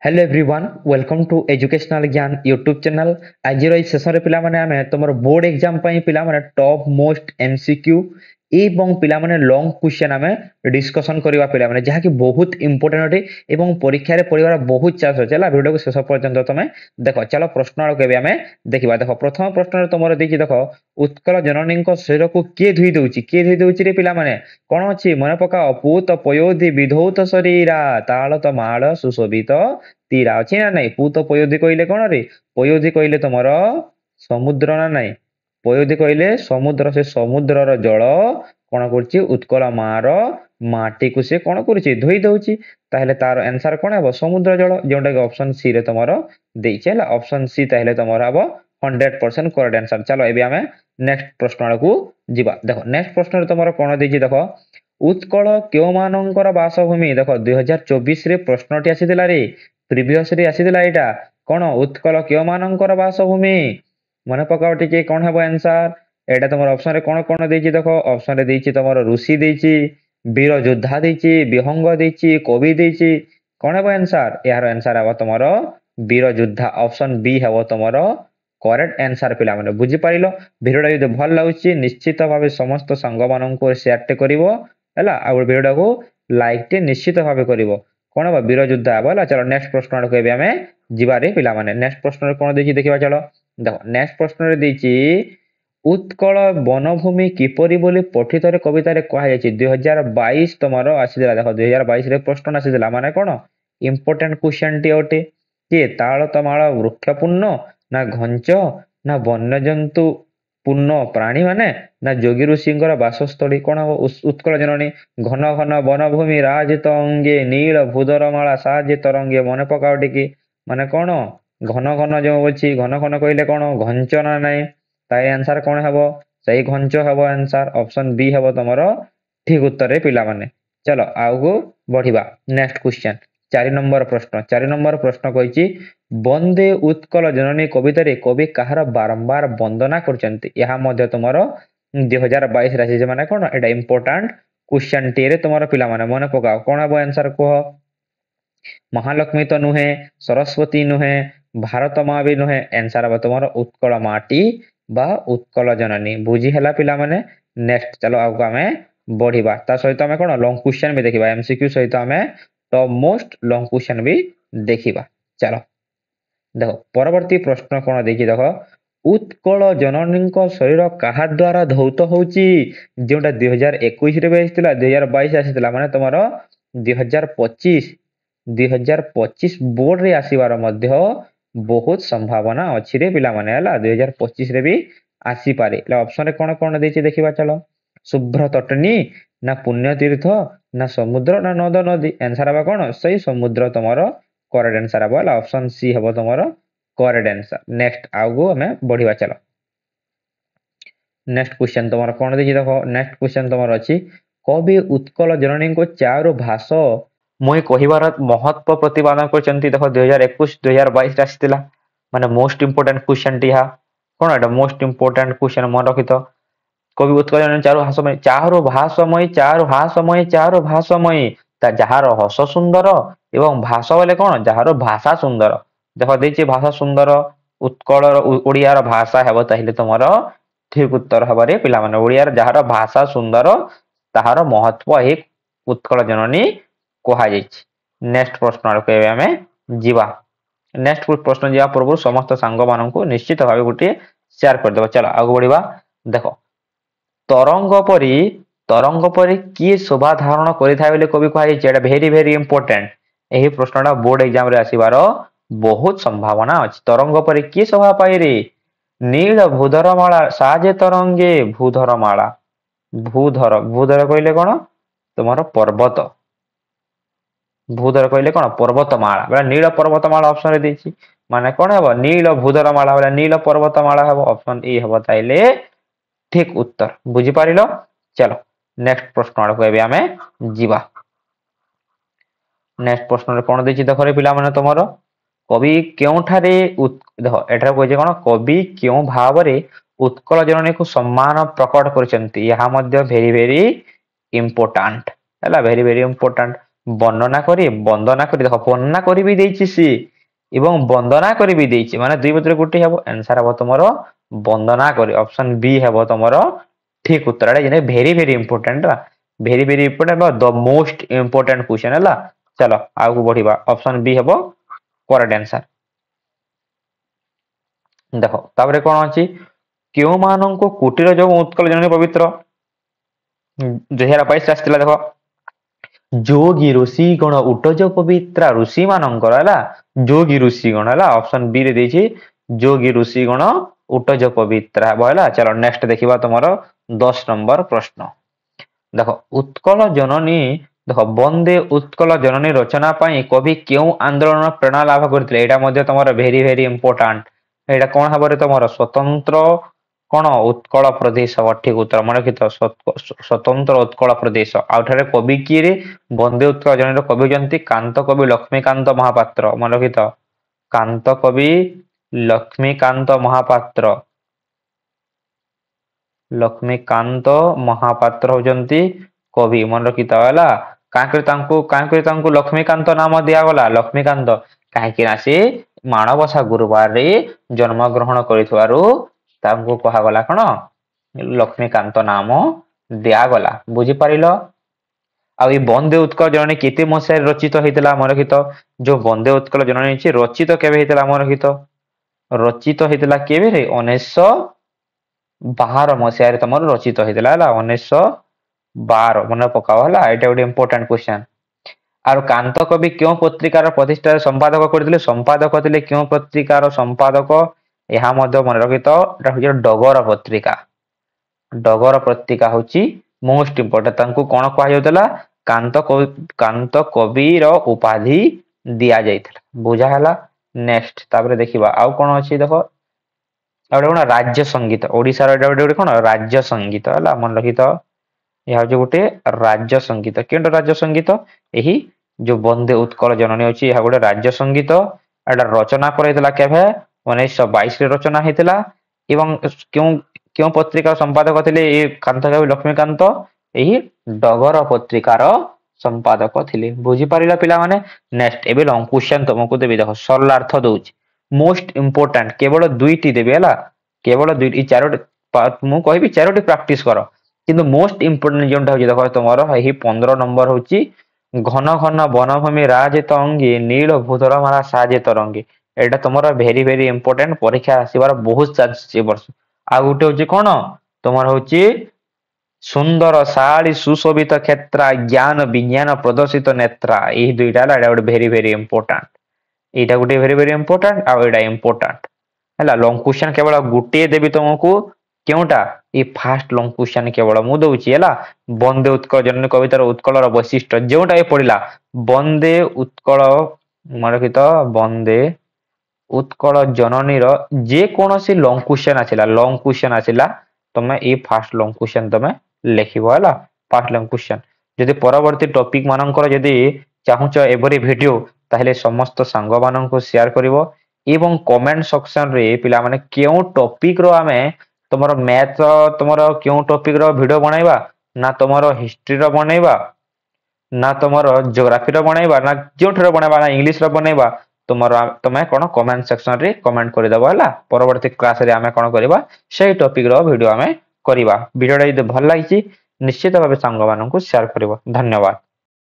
Hello everyone welcome to educational Gyan YouTube channel. आज session रे पिला माने आमे तुमर बोर्ड एग्जाम पई पिला माने टॉप मोस्ट एमसीक्यू एवं पिला माने लॉन्ग क्वेश्चन आमे डिस्कशन करबा पिला माने जहा कि बहुत इंपोर्टेंट अटे एवं परीक्षा रे पढिबार बहुत चांस अछि। ला वीडियो को शेष पर्यंत तमे देखो। चलो प्रश्न के आमे देखिबा। देखो प्रथम प्रश्न रे तुमर देखि देखो उत्कल जननी को शरीर को के धुई दउची रे पिला माने कोन अछि मने पकाओ पूत पयोधि विधौत शरीरा ताळत माळ सुशोभित तीरा अच्छी ना नहीं। पूत पयोधि कहले कौन रे पयोधि कहले तुमर समुद्र ना नहीं। पयोधि कहले समुद्र से समुद्रर जल कौन करछि उत्कल मार माटी को से कौन करछि धोई दउछि। ताहले तार आंसर कौन हेबो समुद्र जल जोंटा कि ऑप्शन सी रे तुमर देइछे। हला ऑप्शन सी ताहले तुमर हेबो 100% करेक्ट आंसर। चलो एबे हमें नेक्स्ट प्रश्न को जिबा। देखो नेक्स्ट प्रश्न रे तुमर कोन देइछि देखो उत्कल केउ मानकर बासभूमि। देखो 2024 रे प्रश्नटी आसीदिला रे प्रीवियस रे आसीदिला एटा कोन उत्कल केउ मानकर बासभूमि मने पकाओ टिके कोन हेबो आंसर। एटा तुमर ऑप्शन रे कोन कोन देइछि देखो ऑप्शन रे देइछि तुमर ऋषि देइछि वीर योद्धा देइछि विहंग देइछि कवि देइछि कोन हेबो आंसर। यार आंसर हेबो तुमर वीर योद्धा ऑप्शन बी हेबो तुमर करेक्ट आंसर। पिला माने बुझी पारिलो। वीडियोटा जदि भल लागुछि निश्चित भाबे समस्त संग माननको शेयर टे करिवो हला आ वीडियोटा को लाइक टे निश्चित भाबे करिवो कोन हेबो वीर योद्धा हेबो। हला चलो नेक्स्ट प्रश्न को एबे हमें जिबा रे पिला माने नेक्स्ट प्रश्न रे कोन देइछि देखिबा। चलो देखो नेक्स्ट प्रश्न रे देइछि उत्कल वनभूमि किपरि बोली पठित रे कविता रे कहा जायछि 2022 तुमरो आसीदिला। देखो 2022 रे प्रश्न आसीदिला माने कोन इंपोर्टेंट क्वेश्चन टी ओटे के ताळ तमाळ वृक्षपूर्ण ना घंच ना वन्यजंतु पूर्ण प्राणी माने ना जोगी ऋषिंकर बासस्थली कोन हो उत्कल जननी घन घन वनभूमि राजित अंगे नील भूधरमाला साजित तरंगे मने पकाओ टिकी माने कोन घन घन जो अछि घन घन कहले कोन घंच ना नाही ताई आंसर कोन हेबो सही घंच हेबो आंसर ऑप्शन बी हेबो तमरो ठीक उत्तर रे पिला माने। चलो आगु बढ़िबा नेक्स्ट क्वेश्चन 4 नंबर प्रश्न। 4 नंबर प्रश्न कहिछि बंदे उत्कल जननी कविता रे कवि कहार बारंबार वंदना करचंती। यहा मध्ये तुमरो 2022 राशि जे माने कोन एटा इंपोर्टेंट क्वेश्चन टी रे तुमरो पिला माने मने पकाओ कोन हेबो आंसर को महालक्ष्मी तो नुहे सरस्वती नुहे भारत माँ भी नुहे आंसर हेबो तुमरो उत्कल माटी बा उत्कल जननी बुझी हला पिला माने। नेक्स्ट चलो आगु हमें बढ़िबा ता सहित हमें कोन लॉन्ग क्वेश्चन भी देखिबा एमसीक्यू सहित हमें टॉप मोस्ट लॉन्ग क्वेश्चन भी देखिबा। चलो देखो परवर्ती प्रश्न कोन देखि देखो उत्कल जननी शरीर काहा द्वारा धौत होउची जोटा 2021 रे आसीतिला 2022 आसीतिला माने तुमरो 2025 बोर्ड रे आसीबार मध्य बहुत संभावना अछि रे पिला माने हला 2025 रे भी आसी पारे। ऑप्शन रे कोन कोन देछि देखिबा। चलो शुभ्र तटनी ना पुण्य तीर्थ ना समुद्र ना नद नदी आंसर हबा कोन सही समुद्र तुमरो करेक्ट आंसर हबो। ऑप्शन सी हबो तुमरो करेक्ट आंसर। नेक्स्ट आगु हमें बढ़िबा। चलो नेक्स्ट क्वेश्चन तुमरो कोन देछि देखो नेक्स्ट क्वेश्चन तुमरो अछि कवि उत्कल जननी को चारु भाष मुई कहिबार महत्व प्रतिपादन करचंती। देखो 2021 2022 आसीतिला माने मोस्ट इंपोर्टेंट क्वेश्चन टी हा कोन एटा मोस्ट इंपोर्टेंट क्वेश्चन मन रखितो कवि उत्कल जननी चारु भाषमय चारु भाषमय ता जहार हस सुंदर एवं भाषा बोले कोन जहार भाषा सुंदर। देखो देछि भाषा सुंदर उत्कल ओडियार भाषा हेबो ताहिले तुमरो ठीक उत्तर हबारे पिला माने ओडियार जहार भाषा सुंदर ताहार महत्व एक उत्कल जननी कहा जायछि। नेक्स्ट प्रश्न के हमें जीवा। नेक्स्ट प्रश्न जिया पूर्व समस्त सांग माननकु निश्चित भाबे गुटी शेयर कर देबो। चलो आगु बढ़िबा। देखो तरंग परी की शोभा धारण करिथाय बोले कवि कहा जायछि एटा वेरी वेरी इंपोर्टेंट। एही प्रश्नटा बोर्ड एग्जाम रे आसीबार बहुत संभावना अछि। तरंग परी की शोभा पाई रे नील भूधरमाला साजे तरंगे भूधरमाला भूधर कहले कोन तुमरो पर्वत भूधर कहले कोन पर्वतमाला बला नील पर्वतमाला ऑप्शन रे देछि माने कोन हेबो नील भूधरमाला बला नील पर्वतमाला हेबो ऑप्शन ए हेबो ताइले ठीक उत्तर बुझी पारिलो। चलो नेक्स्ट प्रश्न को एबे हमें जीवा। नेक्स्ट प्रश्न रे कोन देछि देखो रे पिला माने तुमरो कवि केउठारे देखो एठारे कहै कोन कवि केउ भावरे उत्कल जननी को सम्मान प्रकट करचंती। यहा मध्ये वेरी वेरी इंपोर्टेंट हला वेरी वेरी इंपोर्टेंट ବର୍ଣ୍ଣନା କରି ବନ୍ଦନା କରି ଦେଖ ବର୍ଣ୍ଣନା କରି ବି ଦେଇଛି ସି ଏବଂ ବନ୍ଦନା କରି ବି ଦେଇଛି ମାନେ ଦୁଇ ଭିତରେ ଗୋଟିଏ ହେବ ଆନ୍ସର ହେବ ତମର ବନ୍ଦନା କରି ଅପସନ ବି ହେବ ତମର ଠିକ ଉତ୍ତର ଏଇଟା very very important very very important the most important question ହେଲା ଚାଲ ଆଗକୁ ବଢିବା ଅପସନ ବି ହେବ କରେକ୍ଟ ଆନ୍ସର ଦେଖ ତାପରେ କଣ ଅଛି କେଉଁମାନଙ୍କୁ କୁଟୀର ଯୋଗ ଉତ୍କଳ ଜନନୀ ପବିତ୍ର 2022 ଆସିଥିଲା ଦେଖ ଯୋଗୀ ଋଷି ଗଣ ଉଟଜ ପବିତ୍ରା ଋଷି ମାନଙ୍କର ହେଲା ଯୋଗୀ ଋଷି ଗଣ ହେଲା ଅପସନ ବି ରେ ଦେଇଛି ଯୋଗୀ ଋଷି ଗଣ ଉଟଜ ପବିତ୍ରା ହେବ ହେଲା ଚାଲ ନେକ୍ସଟ ଦେଖିବା ତମର 10 ନମ୍ବର ପ୍ରଶ୍ନ ଦେଖ ଉତ୍କଳ ଜନନୀ ଦେଖ ବନ୍ଦେ ଉତ୍କଳ ଜନନୀ ରଚନା ପାଇଁ କବି କେଉଁ ଆନ୍ଦୋଳନ ପ୍ରେରଣା ଲାଭ କରିଥିଲେ ଏଇଟା ମଧ୍ୟ ତମର ଭେରି ଭେରି ଇମ୍ପୋର୍ଟାଣ୍ଟ ଏଇଟା କଣ ଭାବରେ ତମର ସ୍ୱତନ୍ତ୍ର କଣ ଉତ୍କଳ ପ୍ରଦେଶ ଠିକ ଉତ୍ତର ମନେ ରଖିଥ ସ୍ୱତନ୍ତ୍ର ଉତ୍କଳ ପ୍ରଦେଶ ଆଉଠାରେ କବି କିଏ ବନ୍ଦେ ଉତ୍କଳ ଜନନୀର କବି ହଉଛନ୍ତି କାନ୍ତ କବି ଲକ୍ଷ୍ମୀକାନ୍ତ ମହାପାତ୍ର ମନେ ରଖିଥ କାନ୍ତ କବି ଲକ୍ଷ୍ମୀକାନ୍ତ ମହାପାତ୍ର ହଉଛନ୍ତି କବି ମନେ ରଖିଥ ହେଲା କାହିଁକି ତାଙ୍କୁ ଲକ୍ଷ୍ମୀକାନ୍ତ ନାମ ଦିଆଗଲା ଲକ୍ଷ୍ମୀକାନ୍ତ କାହିଁକି ନା ସେ ମାଣବସା ଗୁରୁବାରରେ ଜନ୍ମଗ୍ରହଣ କରିଥିବାରୁ ତାଙ୍କୁ କୁହାଗଲା କଣ ଲକ୍ଷ୍ମୀକାନ୍ତ ନାମ ଦିଆଗଲା ବୁଝିପାରିଲ ଆଉ ଏଇ ବନ୍ଦେ ଉତ୍କଳ ଜନନୀ କେତେ ମସିହାରେ ରଚିତ ହେଇଥିଲା ମନେ ରଖିଥ ଯୋଉ ବନ୍ଦେ ଉତ୍କଳ ଜନନୀ ଅଛି ରଚିତ କେବେ ହେଇଥିଲା ମନେ ରଖିଥ ରଚିତ ହେଇଥିଲା କେବେ 1912 ମସିହାରେ ତମର ରଚିତ ହେଇଥିଲା ହେଲା 1912 ମନେ ପକାଅ ହେଲା ଏଇଟା ଗୋଟେ ଇମ୍ପୋର୍ଟାଣ୍ଟ କ୍ୱେଶ୍ଚନ ଆଉ କାନ୍ତ କବି କେଉଁ ପତ୍ରିକାର ପ୍ରତିଷ୍ଠାର ସମ୍ପାଦକ କରିଥିଲେ ସମ୍ପାଦକ ଥିଲେ କେଉଁ ପତ୍ରିକାର ସମ୍ପାଦକ ଏହା ମଧ୍ୟ ମନେ ରଖିଥ ଏଟା ହଉଛି ଡଗର ପତ୍ରିକା ହଉଛି ମୋଷ୍ଟ ଇମ୍ପୋର୍ଟାଣ୍ଟ ତାଙ୍କୁ କଣ କୁହାଯାଉଥିଲା କାନ୍ତ କବିର ଉପାଧି ଦିଆଯାଇଥିଲା ବୁଝା ହେଲା ନେକ୍ସଟ ତାପରେ ଦେଖିବା ଆଉ କଣ ଅଛି ଦେଖ ଆଉ ଗୋଟେ କଣ ରାଜ୍ୟ ସଙ୍ଗୀତ ଓଡିଶାର ଏଇଟା ଗୋଟେ କଣ ରାଜ୍ୟ ସଙ୍ଗୀତ ହେଲା ମନେ ରଖିଥ ଏହା ହଉଛି ଗୋଟେ ରାଜ୍ୟ ସଙ୍ଗୀତ କେଉଁଟା ରାଜ୍ୟ ସଙ୍ଗୀତ ଏହି ଯୋଉ ବନ୍ଦେ ଉତ୍କଳ ଜନନୀ ଅଛି ଏହା ଗୋଟେ ରାଜ୍ୟ ସଙ୍ଗୀତ ଏଟା ରଚନା କରାଯାଇଥିଲା କେବେ 1922 ରେ ରଚନା ହେଇଥିଲା ଏବଂ କେଉଁ କେଉଁ ପତ୍ରିକାର ସମ୍ପାଦକ ଥିଲେ ଏ କାନ୍ତ କବି ଲକ୍ଷ୍ମୀକାନ୍ତ ଏହି ଡଗର ପତ୍ରିକାର ସମ୍ପାଦକ ଥିଲେ ବୁଝିପାରିଲ ପିଲାମାନେ ନେକ୍ସଟ ଏବେ ଲଙ୍ଗ କ୍ୱେଶ୍ଚନ ତମକୁ ଦେବି ଦେଖ ସରଳାର୍ଥ ଦଉଛି ମୋଷ୍ଟ ଇମ୍ପୋର୍ଟାଣ୍ଟ କେବଳ ଦୁଇଟି ଦେବି ହେଲା କେବଳ ଦୁଇଟି ଚାରୋଟି ମୁଁ କହିବି ଚାରୋଟି ପ୍ରାକ୍ଟିସ କର କିନ୍ତୁ ମୋଷ୍ଟ ଇମ୍ପୋର୍ଟାଣ୍ଟ ଯେଉଁଟା ହଉଛି ଦେଖ ତମର ଏହି 15 ନମ୍ବର ହଉଛି ଘନ ଘନ ବନଭୂମି ରାଜେତ ଅଙ୍ଗୀ ନୀଳ ଭୂଧର ମାରା ସାଜେତ ରଙ୍ଗୀ ଏଇଟା ତମର ଭେରି ଭେରି ଇମ୍ପୋର୍ଟାଣ୍ଟ ପରୀକ୍ଷା ଆସିବାର ବହୁତ ଚାନ୍ସ ଏ ବର୍ଷ ଆଉ ଗୋଟେ ହଉଛି କଣ ତମର ହଉଛି ସୁନ୍ଦର ଶାଳୀ ସୁଶୋଭିତ କ୍ଷେତ୍ରା ଜ୍ଞାନ ବିଜ୍ଞାନ ପ୍ରଦର୍ଶିତ ନେତ୍ରା ଏହି ଦୁଇଟା ହେଲା ଏଇଟା ଗୋଟେ ଭେରି ଭେରି ଇମ୍ପୋର୍ଟାଣ୍ଟ ଏଇଟା ଗୋଟେ ଭେରି ଭେରି ଇମ୍ପୋର୍ଟାଣ୍ଟ ଆଉ ଏଇଟା ଇମ୍ପୋର୍ଟାଣ୍ଟ ହେଲା ଲଙ୍ଗ କ୍ୱେଶ୍ଚନ କେବଳ ଗୋଟିଏ ଦେବି ତମକୁ କେଉଁଟା ଏଇ ଫାଷ୍ଟ ଲଙ୍ଗ କ୍ୱେଶ୍ଚନ କେବଳ ମୁଁ ଦଉଛି ହେଲା ବନ୍ଦେ ଉତ୍କଳ ଜନନୀ କବିତାର ଉତ୍କଳର ବୈଶିଷ୍ଟ୍ୟ ଯେଉଁଟା ଏ ପଡିଲା ବନ୍ଦେ ଉତ୍କଳ ମନେ ରଖିଥ ବନ୍ଦେ ଉତ୍କଳ ଜନନୀର ଯେକୌଣସି ଲଙ୍ଗ କ୍ୱେଶ୍ଚନ ଆସିଲା ତମେ ଏଇ ଫାଷ୍ଟ ଲଙ୍ଗ କ୍ୱେଶ୍ଚନ ତମେ ଲେଖିବ ହେଲା ଫାଷ୍ଟ ଲଙ୍ଗ କ୍ୱେଶ୍ଚନ ଯଦି ପରବର୍ତ୍ତୀ ଟପିକ ମାନଙ୍କର ଯଦି ଚାହୁଁଛ ଏଭଳି ଭିଡିଓ ତାହେଲେ ସମସ୍ତ ସାଙ୍ଗମାନଙ୍କୁ ସେୟାର କରିବ ଏବଂ କମେଣ୍ଟ ସେକ୍ସନ ରେ ପିଲାମାନେ କେଉଁ ଟପିକ ର ଆମେ ତମର ମ୍ୟାଥ ତମର କେଉଁ ଟପିକ ର ଭିଡିଓ ବନାଇବା ନା ତମର ହିଷ୍ଟ୍ରି ର ବନେଇବା ନା ତମର ଜିଓଗ୍ରାଫି ର ବନେଇବା ନା ଯେଉଁଠାରୁ ବନେଇବା ନା ଇଂଲିଶ ର ବନେଇବା ତମେ କଣ କମେଣ୍ଟ ସେକ୍ସନ ରେ କମେଣ୍ଟ କରିଦବ ହେଲା ପରବର୍ତ୍ତୀ କ୍ଲାସ ରେ ଆମେ କଣ କରିବା ସେଇ ଟପିକ ର ଭିଡିଓ ଆମେ କରିବା ଭିଡିଓଟା ଯଦି ଭଲ ଲାଗିଛି ନିଶ୍ଚିତ ଭାବେ ସାଙ୍ଗମାନଙ୍କୁ ସେୟାର କରିବ ଧନ୍ୟବାଦ